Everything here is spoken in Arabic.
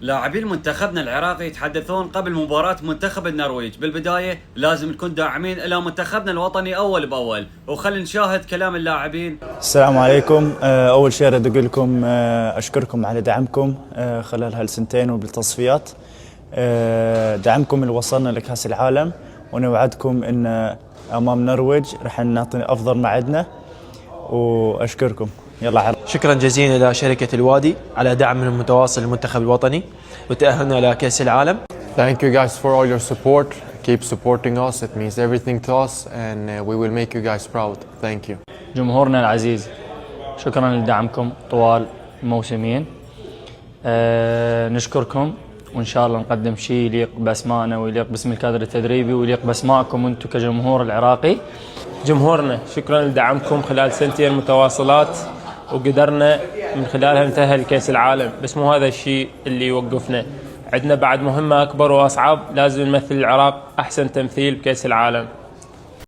لاعبين منتخبنا العراقي يتحدثون قبل مباراة منتخب النرويج. بالبداية لازم نكون داعمين إلى منتخبنا الوطني أول بأول، وخلينا نشاهد كلام اللاعبين. السلام عليكم. أول شيء أريد أقول لكم أشكركم على دعمكم خلال هالسنتين وبالتصفيات، دعمكم اللي وصلنا لكأس العالم، ونوعدكم أن أمام نرويج رح نعطي أفضل ما عندنا، وأشكركم. يلا عرب. شكرا جزيلا لشركة الوادي على دعم المتواصل للمنتخب الوطني وتأهلنا لكأس العالم. Thank you guys for all your support. Keep supporting us. It means everything to us and we will make you guys proud. Thank you. جمهورنا العزيز، شكرا لدعمكم طوال الموسمين. نشكركم، وإن شاء الله نقدم شيء يليق بأسمائنا ويليق باسم الكادر التدريبي ويليق بأسمائكم أنتم كجمهور العراقي. جمهورنا، شكرا لدعمكم خلال سنتين متواصلات، وقدرنا من خلالها نتأهل كأس العالم. بس مو هذا الشيء اللي يوقفنا، عندنا بعد مهمة أكبر وأصعب، لازم نمثل العراق أحسن تمثيل بكأس العالم.